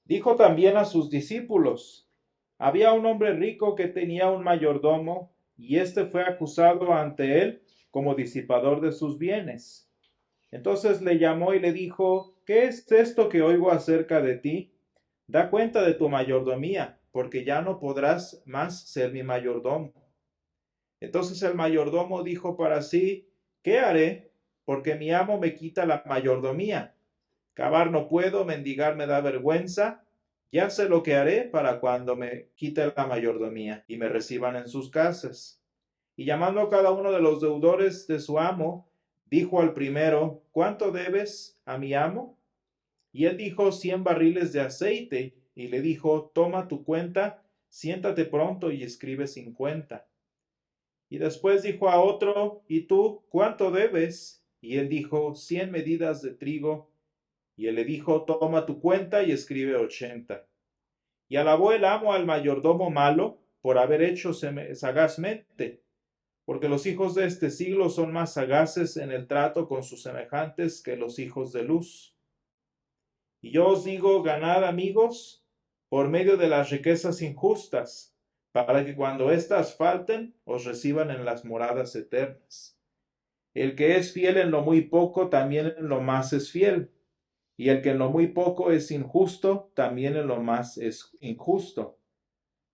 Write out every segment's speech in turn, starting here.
Dijo también a sus discípulos: había un hombre rico que tenía un mayordomo, y éste fue acusado ante él como disipador de sus bienes. Entonces le llamó y le dijo: ¿qué es esto que oigo acerca de ti? Da cuenta de tu mayordomía, porque ya no podrás más ser mi mayordomo. Entonces el mayordomo dijo para sí: ¿qué haré? Porque mi amo me quita la mayordomía. Cavar no puedo, mendigar me da vergüenza. Ya sé lo que haré para cuando me quite la mayordomía y me reciban en sus casas. Y llamando a cada uno de los deudores de su amo, dijo al primero: ¿cuánto debes a mi amo? Y él dijo: 100 barriles de aceite. Y le dijo: toma tu cuenta, siéntate pronto y escribe 50. Y después dijo a otro: ¿y tú cuánto debes? Y él dijo: 100 medidas de trigo. Y él le dijo: toma tu cuenta y escribe 80. Y alabó el amo al mayordomo malo por haber hecho sagazmente, porque los hijos de este siglo son más sagaces en el trato con sus semejantes que los hijos de luz. Y yo os digo: ganad amigos por medio de las riquezas injustas, para que cuando éstas falten, os reciban en las moradas eternas. El que es fiel en lo muy poco, también en lo más es fiel. Y el que en lo muy poco es injusto, también en lo más es injusto.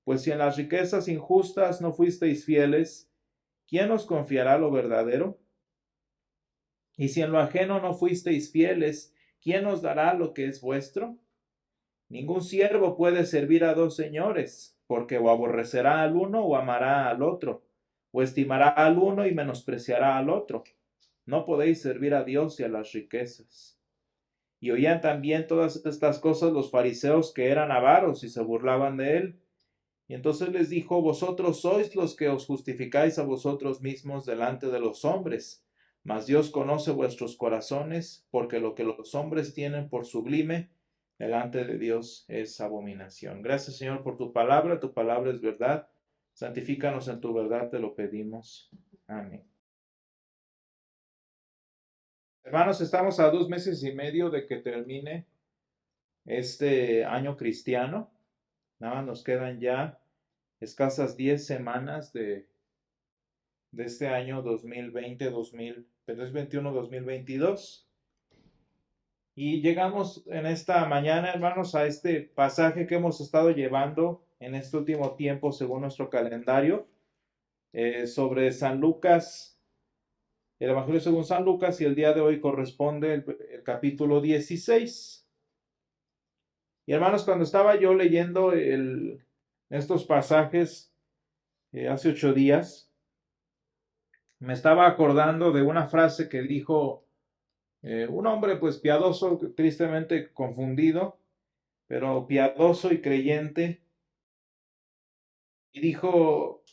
Pues si en las riquezas injustas no fuisteis fieles, ¿quién os confiará lo verdadero? Y si en lo ajeno no fuisteis fieles, ¿quién os dará lo que es vuestro? Ningún siervo puede servir a dos señores, porque o aborrecerá al uno o amará al otro, o estimará al uno y menospreciará al otro. No podéis servir a Dios y a las riquezas. Y oían también todas estas cosas los fariseos, que eran avaros, y se burlaban de él. Y entonces les dijo: vosotros sois los que os justificáis a vosotros mismos delante de los hombres, mas Dios conoce vuestros corazones, porque lo que los hombres tienen por sublime delante de Dios es abominación. Gracias, Señor, por tu palabra es verdad. Santifícanos en tu verdad, te lo pedimos. Amén. Hermanos, estamos a 2 meses y medio de que termine este año cristiano. Nada más nos quedan ya escasas 10 semanas de este año 2020, 2021-2022. Y llegamos en esta mañana, hermanos, a este pasaje que hemos estado llevando en este último tiempo según nuestro calendario, sobre San Lucas, el Evangelio según San Lucas, y el día de hoy corresponde el capítulo 16. Y hermanos, cuando estaba yo leyendo estos pasajes hace 8 días, me estaba acordando de una frase que dijo un hombre pues piadoso, tristemente confundido, pero piadoso y creyente, y dijo: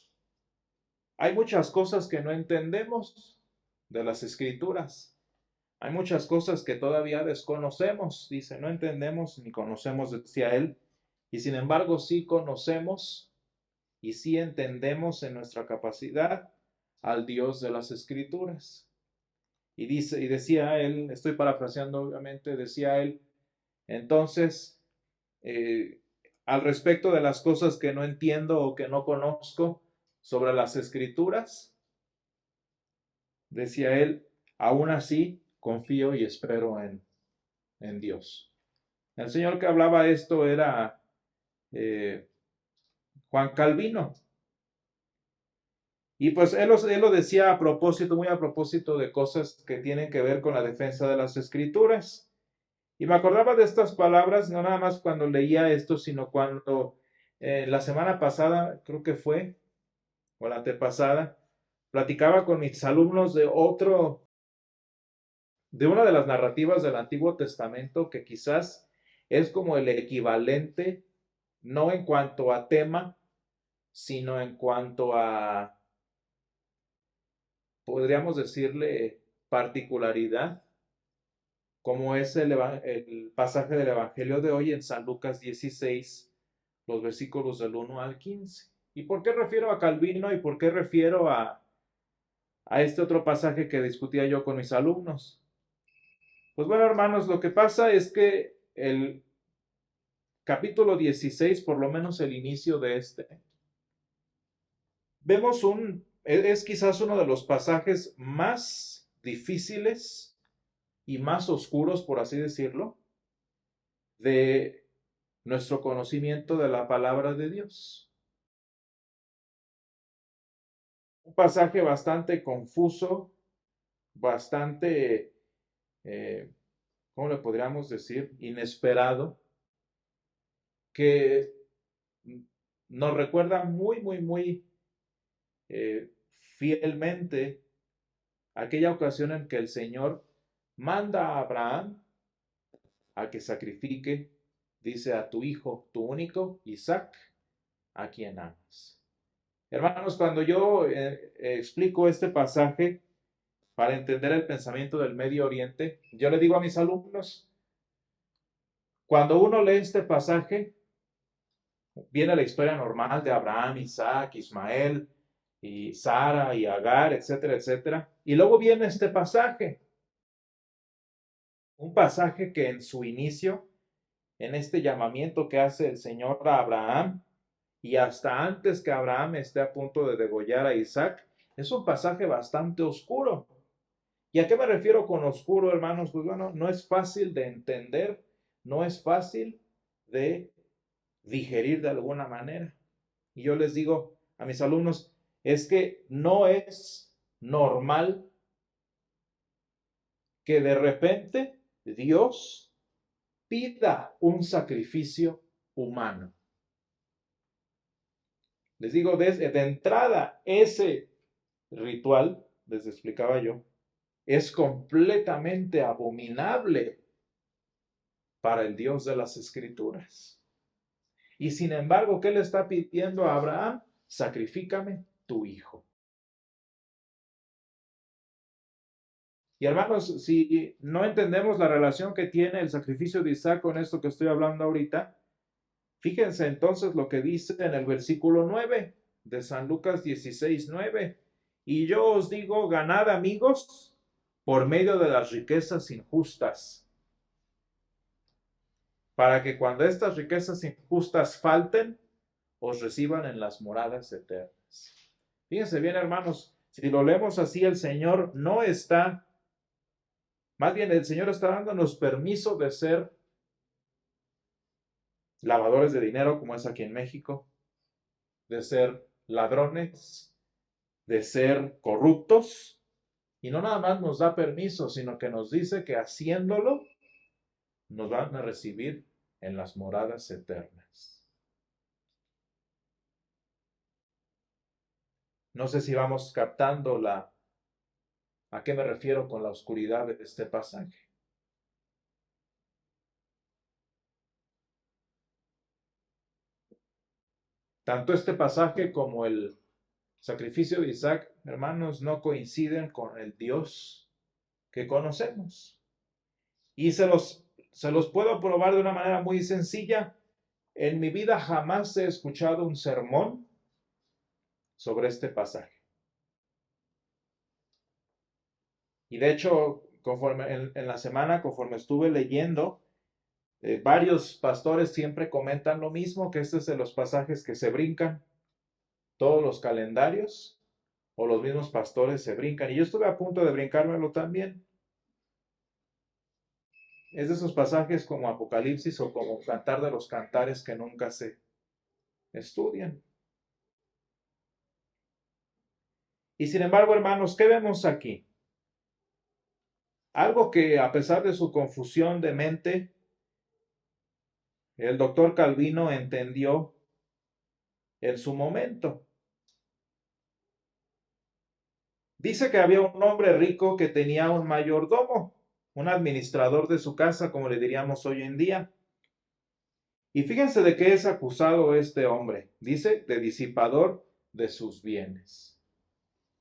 hay muchas cosas que no entendemos de las escrituras, hay muchas cosas que todavía desconocemos, dice, no entendemos ni conocemos, decía él, y sin embargo sí conocemos y sí entendemos en nuestra capacidad al Dios de las escrituras. Y dice, y decía él, estoy parafraseando obviamente, decía él: entonces, eh, al respecto de las cosas que no entiendo o que no conozco sobre las escrituras, decía él, aún así confío y espero en Dios. El señor que hablaba esto era eh, Juan Calvino. Y pues él lo decía a propósito, muy a propósito de cosas que tienen que ver con la defensa de las escrituras. Y me acordaba de estas palabras, no nada más cuando leía esto, sino cuando la semana pasada, creo que fue, o la antepasada, platicaba con mis alumnos de una de las narrativas del Antiguo Testamento que quizás es como el equivalente, no en cuanto a tema, sino en cuanto a, podríamos decirle, particularidad, como es el pasaje del Evangelio de hoy en San Lucas 16, los versículos del 1 al 15. ¿Y por qué refiero a Calvino y por qué refiero a este otro pasaje que discutía yo con mis alumnos? Pues bueno, hermanos, lo que pasa es que capítulo 16, por lo menos el inicio de este, vemos es quizás uno de los pasajes más difíciles y más oscuros, por así decirlo, de nuestro conocimiento de la palabra de Dios. Un pasaje bastante confuso, bastante, ¿cómo le podríamos decir? Inesperado, que nos recuerda muy eh, fielmente aquella ocasión en que el Señor manda a Abraham a que sacrifique, dice, a tu hijo, tu único, Isaac, a quien amas. Hermanos, cuando yo explico este pasaje para entender el pensamiento del Medio Oriente, yo le digo a mis alumnos, cuando uno lee este pasaje, viene la historia normal de Abraham, Isaac, Ismael, y Sara, y Agar, etcétera, etcétera. Y luego viene este pasaje, un pasaje que en su inicio, en este llamamiento que hace el Señor a Abraham, y hasta antes que Abraham esté a punto de degollar a Isaac, es un pasaje bastante oscuro. ¿Y a qué me refiero con oscuro, hermanos? Pues bueno, no es fácil de entender, no es fácil de digerir de alguna manera. Y yo les digo a mis alumnos, es que no es normal que de repente Dios pida un sacrificio humano. Les digo, de entrada, ese ritual, les explicaba yo, es completamente abominable para el Dios de las Escrituras. Y sin embargo, ¿qué le está pidiendo a Abraham? Sacrifícame tu hijo. Y hermanos, si no entendemos la relación que tiene el sacrificio de Isaac con esto que estoy hablando ahorita, fíjense entonces lo que dice en el versículo 9 de San Lucas 16:9. Y yo os digo, ganad amigos por medio de las riquezas injustas, para que cuando estas riquezas injustas falten, os reciban en las moradas eternas. Fíjense bien, hermanos, si lo leemos así, el Señor no está, más bien el Señor está dándonos permiso de ser lavadores de dinero, como es aquí en México, de ser ladrones, de ser corruptos, y no nada más nos da permiso, sino que nos dice que haciéndolo, nos van a recibir en las moradas eternas. No sé si vamos captando a qué me refiero con la oscuridad de este pasaje. Tanto este pasaje como el sacrificio de Isaac, hermanos, no coinciden con el Dios que conocemos. Y se los puedo probar de una manera muy sencilla. En mi vida jamás he escuchado un sermón sobre este pasaje. Y de hecho, conforme en la semana, conforme estuve leyendo, varios pastores siempre comentan lo mismo, que este es de los pasajes que se brincan todos los calendarios, o los mismos pastores se brincan. Y yo estuve a punto de brincármelo también. Es de esos pasajes como Apocalipsis o como Cantar de los Cantares que nunca se estudian. Y sin embargo, hermanos, ¿qué vemos aquí? Algo que a pesar de su confusión de mente, el doctor Calvino entendió en su momento. Dice que había un hombre rico que tenía un mayordomo, un administrador de su casa, como le diríamos hoy en día. Y fíjense de qué es acusado este hombre. Dice, de disipador de sus bienes.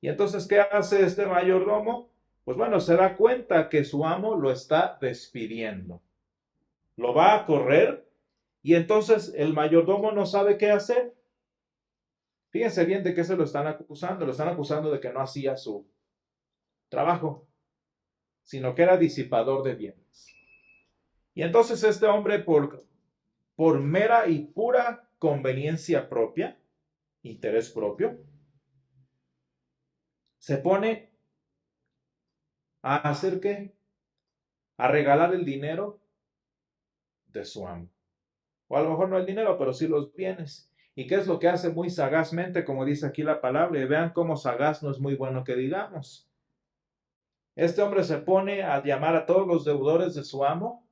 Y entonces, ¿qué hace este mayordomo? Pues bueno, se da cuenta que su amo lo está despidiendo. Lo va a correr y entonces el mayordomo no sabe qué hacer. Fíjense bien de qué se lo están acusando. Lo están acusando de que no hacía su trabajo, sino que era disipador de bienes. Y entonces este hombre, por por mera y pura conveniencia propia, interés propio, se pone a hacer qué? A regalar el dinero de su amo. O a lo mejor no el dinero, pero sí los bienes. ¿Y qué es lo que hace muy sagazmente, como dice aquí la palabra? Y vean cómo sagaz no es muy bueno que digamos. Este hombre se pone a llamar a todos los deudores de su amo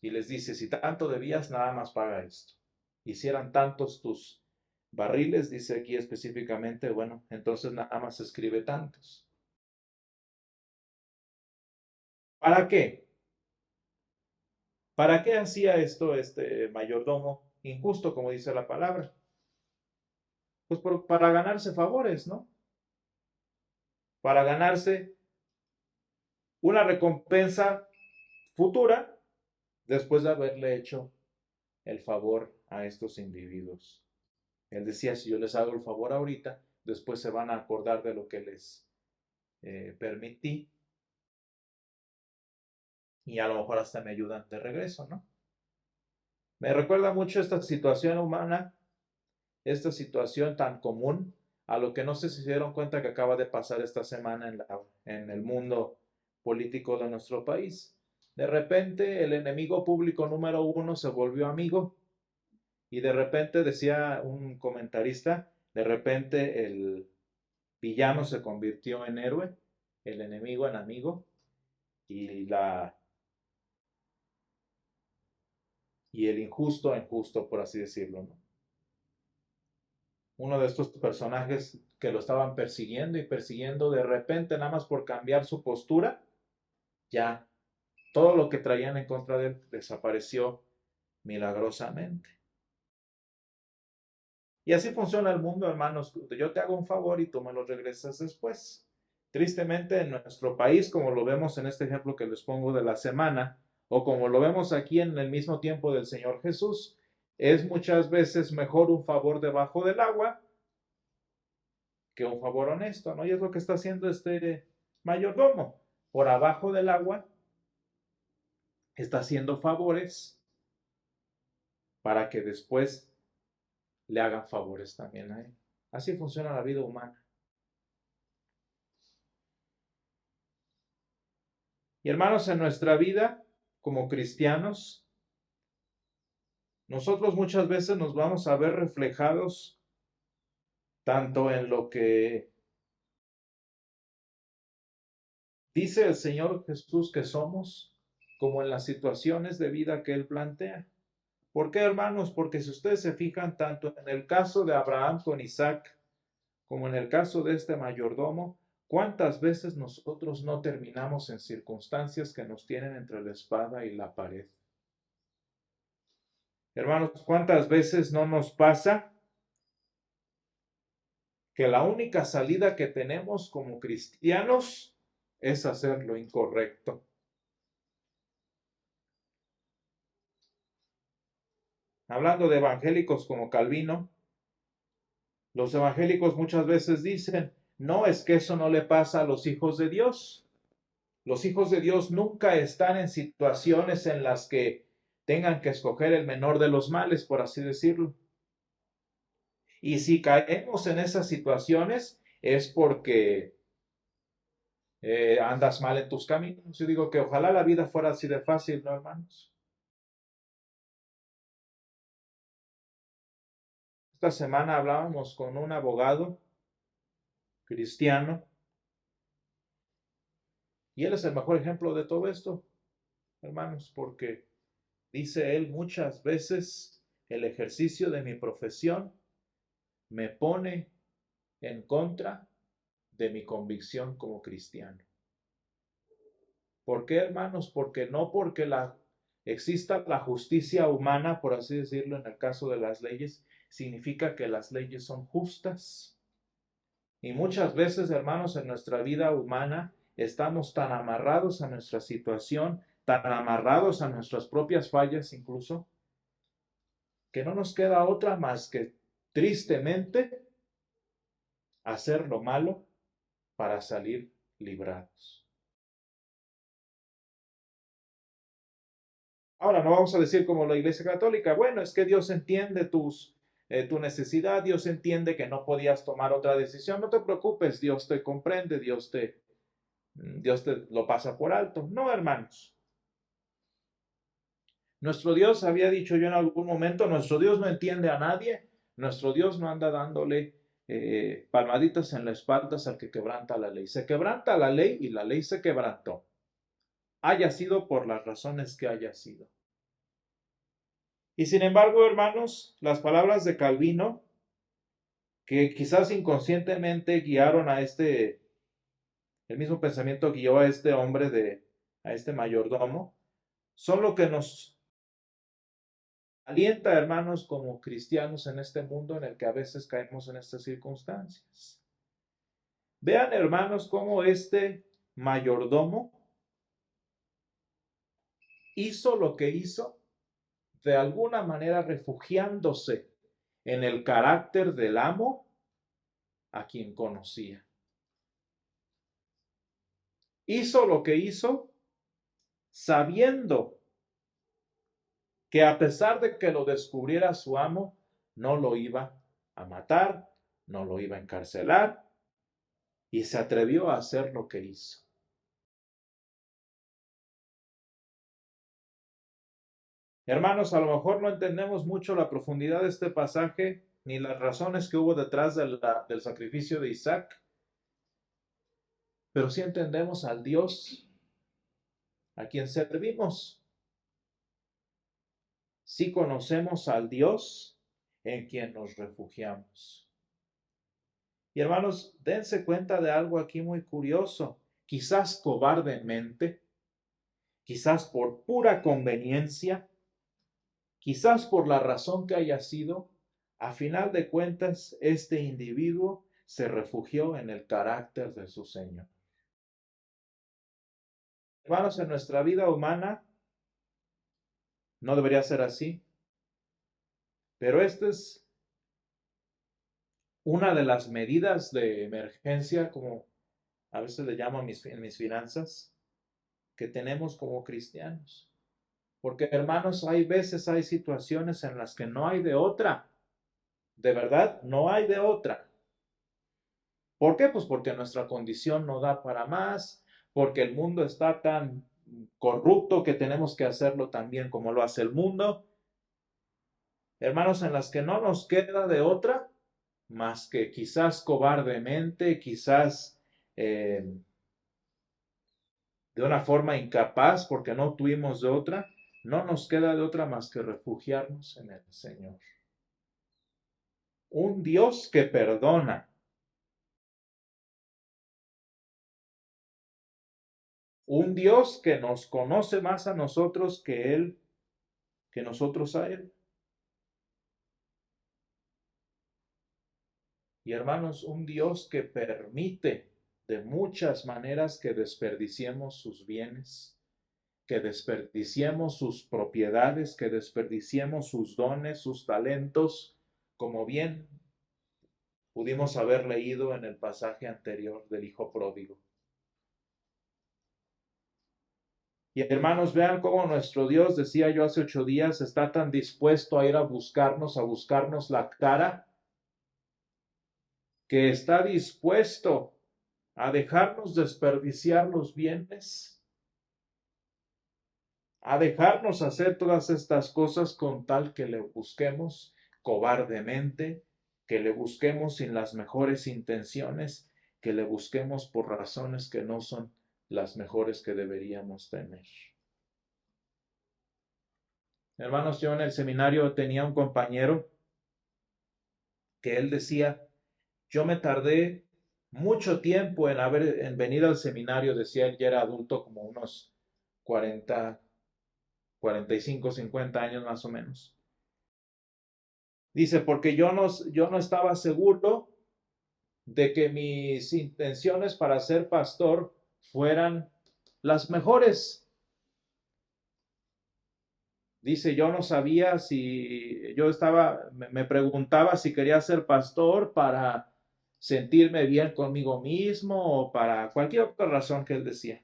y les dice, si tanto debías, nada más paga esto. Hicieran tantos tus barriles, dice aquí específicamente, bueno, entonces nada más escribe tantos. ¿Para qué? ¿Para qué hacía esto este mayordomo injusto, como dice la palabra? Pues para ganarse favores, ¿no? Para ganarse una recompensa futura después de haberle hecho el favor a estos individuos. Él decía, si yo les hago el favor ahorita, después se van a acordar de lo que les permití y a lo mejor hasta me ayudan de regreso, ¿no? Me recuerda mucho esta situación humana, esta situación tan común, a lo que no sé si se dieron cuenta que acaba de pasar esta semana en el mundo político de nuestro país. De repente el enemigo público número uno se volvió amigo y de repente decía un comentarista, de repente el villano se convirtió en héroe, el enemigo en amigo y, y el injusto en justo, por así decirlo, ¿no? Uno de estos personajes que lo estaban persiguiendo y persiguiendo de repente, nada más por cambiar su postura, ya todo lo que traían en contra de él desapareció milagrosamente. Y así funciona el mundo, hermanos. Yo te hago un favor y tú me lo regresas después. Tristemente, en nuestro país, como lo vemos en este ejemplo que les pongo de la semana, o como lo vemos aquí en el mismo tiempo del Señor Jesús, es muchas veces mejor un favor debajo del agua que un favor honesto, ¿no? Y es lo que está haciendo este mayordomo. Por abajo del agua está haciendo favores para que después le hagan favores también a él. Así funciona la vida humana. Y hermanos, en nuestra vida como cristianos, nosotros muchas veces nos vamos a ver reflejados tanto en lo que dice el Señor Jesús que somos, como en las situaciones de vida que Él plantea. ¿Por qué, hermanos? Porque si ustedes se fijan tanto en el caso de Abraham con Isaac, como en el caso de este mayordomo, ¿cuántas veces nosotros no terminamos en circunstancias que nos tienen entre la espada y la pared? Hermanos, ¿cuántas veces no nos pasa que la única salida que tenemos como cristianos es hacer lo incorrecto? Hablando de evangélicos como Calvino, los evangélicos muchas veces dicen, no, es que eso no le pasa a los hijos de Dios. Los hijos de Dios nunca están en situaciones en las que tengan que escoger el menor de los males, por así decirlo. Y si caemos en esas situaciones es porque andas mal en tus caminos. Yo digo que ojalá la vida fuera así de fácil, ¿no, hermanos? Esta semana hablábamos con un abogado cristiano y él es el mejor ejemplo de todo esto, hermanos, porque dice él muchas veces el ejercicio de mi profesión me pone en contra de mi convicción como cristiano. ¿Por qué, hermanos? Porque no porque exista la justicia humana, por así decirlo, en el caso de las leyes, significa que las leyes son justas. Y muchas veces, hermanos, en nuestra vida humana estamos tan amarrados a nuestra situación, tan amarrados a nuestras propias fallas incluso, que no nos queda otra más que tristemente hacer lo malo para salir librados. Ahora, no vamos a decir como la Iglesia Católica, bueno, es que Dios entiende tu necesidad, Dios entiende que no podías tomar otra decisión, no te preocupes, Dios te comprende, Dios te lo pasa por alto. No, hermanos. Nuestro Dios, había dicho yo en algún momento, nuestro Dios no entiende a nadie, nuestro Dios no anda dándole palmaditas en la espalda al que quebranta la ley. Se quebranta la ley y la ley se quebrantó, haya sido por las razones que haya sido. Y sin embargo, hermanos, las palabras de Calvino, que quizás inconscientemente guiaron el mismo pensamiento guió a este hombre, a este mayordomo, son lo que nos alienta, hermanos, como cristianos en este mundo en el que a veces caemos en estas circunstancias. Vean, hermanos, cómo este mayordomo hizo lo que hizo, de alguna manera refugiándose en el carácter del amo a quien conocía. Hizo lo que hizo sabiendo que a pesar de que lo descubriera su amo, no lo iba a matar, no lo iba a encarcelar, y se atrevió a hacer lo que hizo. Hermanos, a lo mejor no entendemos mucho la profundidad de este pasaje, ni las razones que hubo detrás del sacrificio de Isaac, pero sí entendemos al Dios a quien servimos. Sí conocemos al Dios en quien nos refugiamos. Y hermanos, dense cuenta de algo aquí muy curioso. Quizás cobardemente, quizás por pura conveniencia, quizás por la razón que haya sido, a final de cuentas, este individuo se refugió en el carácter de su Señor. Hermanos, en nuestra vida humana no debería ser así, pero esta es una de las medidas de emergencia, como a veces le llamo en mis finanzas, que tenemos como cristianos. Porque, hermanos, hay situaciones en las que no hay de otra. De verdad, no hay de otra. ¿Por qué? Pues porque nuestra condición no da para más, porque el mundo está tan corrupto que tenemos que hacerlo también como lo hace el mundo. Hermanos, en las que no nos queda de otra más que quizás cobardemente, quizás de una forma incapaz, porque no tuvimos de otra, no nos queda de otra más que refugiarnos en el Señor. Un Dios que perdona. Un Dios que nos conoce más a nosotros que nosotros a Él. Y hermanos, un Dios que permite de muchas maneras que desperdiciemos sus bienes, que desperdiciemos sus propiedades, que desperdiciemos sus dones, sus talentos, como bien pudimos haber leído en el pasaje anterior del Hijo Pródigo. Y hermanos, vean cómo nuestro Dios, decía yo hace 8 días, está tan dispuesto a ir a buscarnos la cara, que está dispuesto a dejarnos desperdiciar los bienes, a dejarnos hacer todas estas cosas con tal que le busquemos cobardemente, que le busquemos sin las mejores intenciones, que le busquemos por razones que no son las mejores que deberíamos tener. Hermanos, yo en el seminario tenía un compañero que él decía, yo me tardé mucho tiempo en venir al seminario, decía él, ya era adulto, como unos 40, 45, 50 años más o menos. Dice, porque yo no estaba seguro de que mis intenciones para ser pastor fueran las mejores. Dice, yo no sabía si, me preguntaba si quería ser pastor para sentirme bien conmigo mismo o para cualquier otra razón que él decía.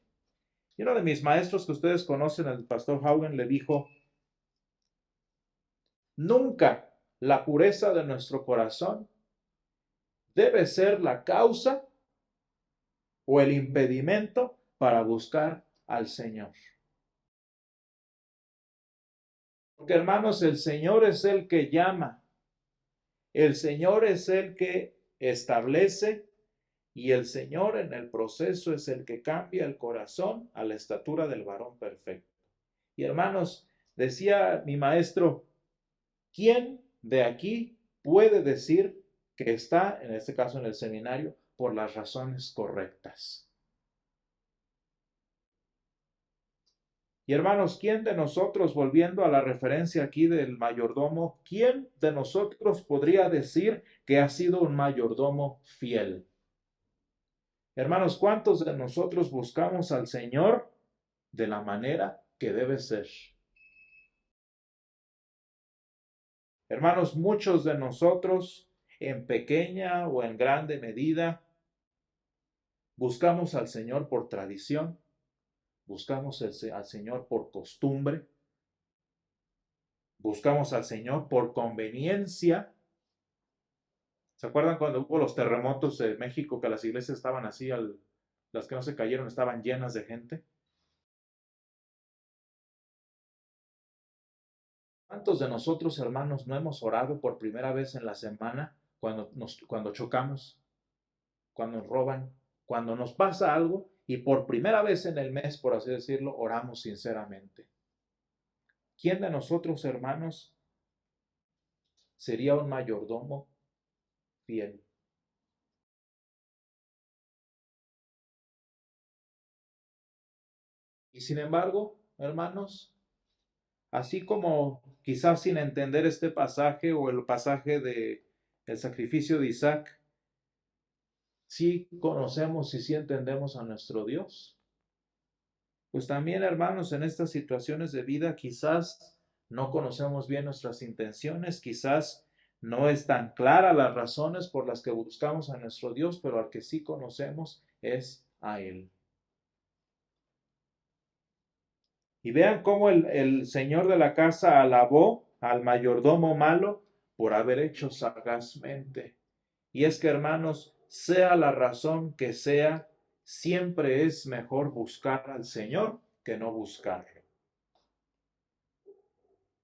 Y uno de mis maestros que ustedes conocen, el pastor Haugen, le dijo, Nunca la pureza de nuestro corazón debe ser la causa o el impedimento para buscar al Señor. Porque hermanos, el Señor es el que llama, el Señor es el que establece y el Señor en el proceso es el que cambia el corazón a la estatura del varón perfecto. Y hermanos, decía mi maestro, ¿quién de aquí puede decir que está, en este caso en el seminario, por las razones correctas? Y hermanos, ¿quién de nosotros, volviendo a la referencia aquí del mayordomo, quién de nosotros podría decir que ha sido un mayordomo fiel? Hermanos, ¿cuántos de nosotros buscamos al Señor de la manera que debe ser? Hermanos, muchos de nosotros, en pequeña o en grande medida, buscamos al Señor por tradición, buscamos al Señor por costumbre, buscamos al Señor por conveniencia. ¿Se acuerdan cuando hubo los terremotos de México que las iglesias estaban así, las que no se cayeron estaban llenas de gente? ¿Cuántos de nosotros, hermanos, no hemos orado por primera vez en la semana cuando chocamos, cuando nos roban, cuando nos pasa algo y por primera vez en el mes, por así decirlo, oramos sinceramente? ¿Quién de nosotros, hermanos, sería un mayordomo fiel? Y sin embargo, hermanos, así como quizás sin entender este pasaje o el pasaje de el sacrificio de Isaac, sí conocemos y sí entendemos a nuestro Dios. Pues también, hermanos, en estas situaciones de vida quizás no conocemos bien nuestras intenciones, quizás no es tan clara las razones por las que buscamos a nuestro Dios, pero al que sí conocemos es a Él. Y vean cómo el señor de la casa alabó al mayordomo malo por haber hecho sagazmente. Y es que, hermanos, sea la razón que sea, siempre es mejor buscar al Señor que no buscarlo.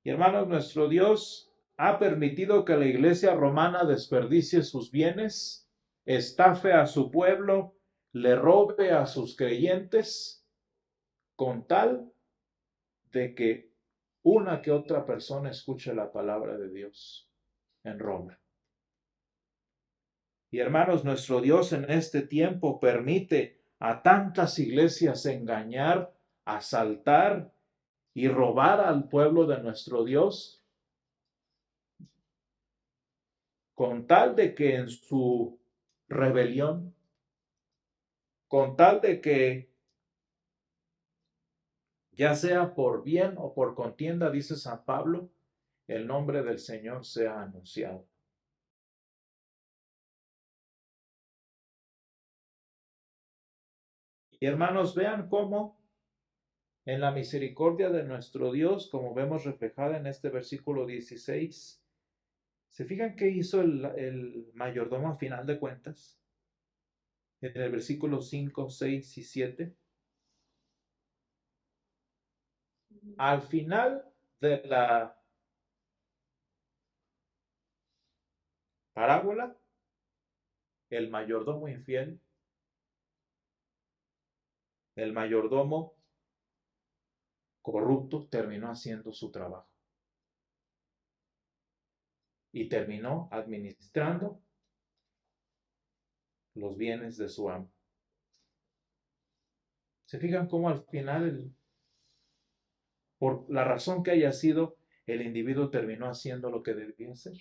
Y hermanos, nuestro Dios ha permitido que la iglesia romana desperdicie sus bienes, estafe a su pueblo, le robe a sus creyentes, con tal de que una que otra persona escuche la palabra de Dios en Roma. Y hermanos, nuestro Dios en este tiempo permite a tantas iglesias engañar, asaltar y robar al pueblo de nuestro Dios, con tal de que en su rebelión, con tal de que ya sea por bien o por contienda, dice San Pablo, el nombre del Señor sea anunciado. Y hermanos, vean cómo en la misericordia de nuestro Dios, como vemos reflejada en este versículo 16, ¿se fijan qué hizo el mayordomo a final de cuentas? En el versículo 5, 6 y 7. Al final de la parábola, el mayordomo infiel, el mayordomo corrupto terminó haciendo su trabajo y terminó administrando los bienes de su amo. ¿Se fijan cómo al final, por la razón que haya sido, el individuo terminó haciendo lo que debía hacer?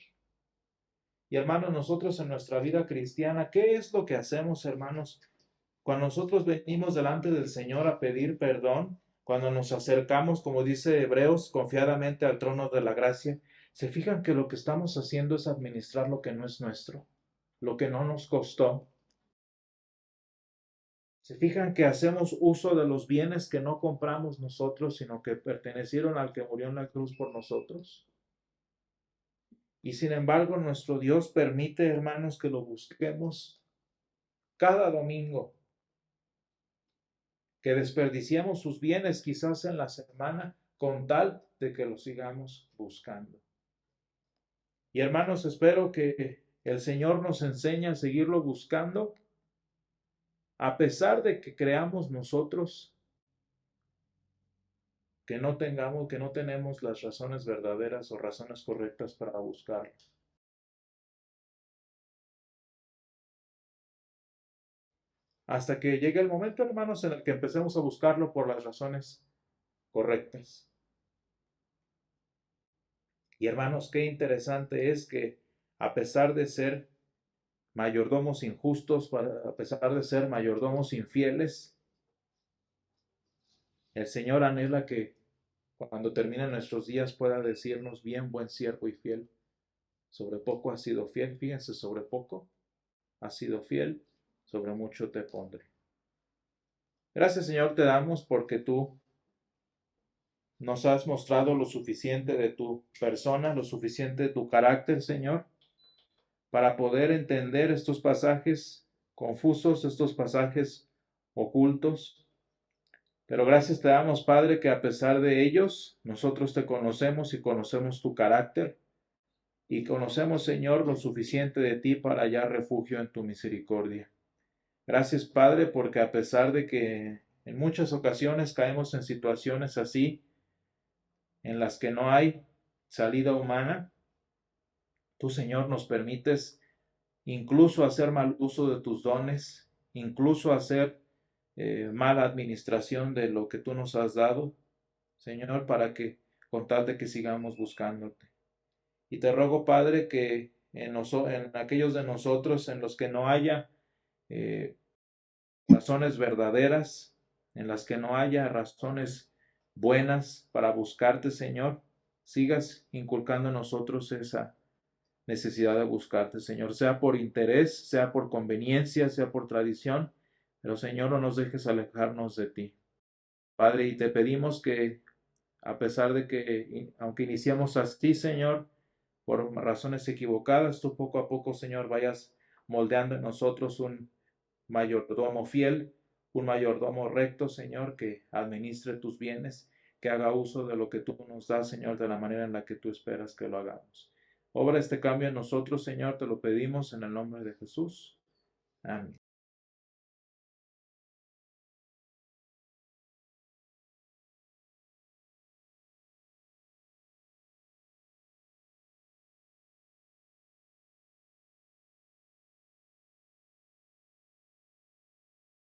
Y hermanos, nosotros en nuestra vida cristiana, ¿qué es lo que hacemos, hermanos? Cuando nosotros venimos delante del Señor a pedir perdón, cuando nos acercamos, como dice Hebreos, confiadamente al trono de la gracia, ¿se fijan que lo que estamos haciendo es administrar lo que no es nuestro, lo que no nos costó? ¿Se fijan que hacemos uso de los bienes que no compramos nosotros, sino que pertenecieron al que murió en la cruz por nosotros? Y sin embargo, nuestro Dios permite, hermanos, que lo busquemos cada domingo, que desperdiciemos sus bienes quizás en la semana con tal de que lo sigamos buscando. Y hermanos, espero que el Señor nos enseñe a seguirlo buscando, a pesar de que creamos nosotros que no tenemos las razones verdaderas o razones correctas para buscarlo. Hasta que llegue el momento, hermanos, en el que empecemos a buscarlo por las razones correctas. Y hermanos, qué interesante es que a pesar de ser mayordomos injustos, a pesar de ser mayordomos infieles, el Señor anhela que cuando terminen nuestros días pueda decirnos: bien, buen siervo y fiel, sobre poco has sido fiel, fíjense, sobre poco has sido fiel, sobre mucho te pondré. Gracias, Señor, te damos porque tú nos has mostrado lo suficiente de tu persona, lo suficiente de tu carácter, Señor, para poder entender estos pasajes confusos, estos pasajes ocultos. Pero gracias te damos, Padre, que a pesar de ellos, nosotros te conocemos y conocemos tu carácter y conocemos, Señor, lo suficiente de ti para hallar refugio en tu misericordia. Gracias, Padre, porque a pesar de que en muchas ocasiones caemos en situaciones así, en las que no hay salida humana, tú, Señor, nos permites incluso hacer mal uso de tus dones, incluso hacer mala administración de lo que tú nos has dado, Señor, para que con tal de que sigamos buscándote. Y te ruego, Padre, que en aquellos de nosotros en los que no haya razones verdaderas, en las que no haya razones buenas para buscarte, Señor, sigas inculcando en nosotros esa necesidad de buscarte, Señor, sea por interés, sea por conveniencia, sea por tradición, pero Señor, no nos dejes alejarnos de ti. Padre, y te pedimos que a pesar de que, aunque iniciamos así, Señor, por razones equivocadas, tú poco a poco, Señor, vayas moldeando en nosotros un mayordomo fiel, un mayordomo recto, Señor, que administre tus bienes, que haga uso de lo que tú nos das, Señor, de la manera en la que tú esperas que lo hagamos. Obra este cambio en nosotros, Señor, te lo pedimos en el nombre de Jesús. Amén.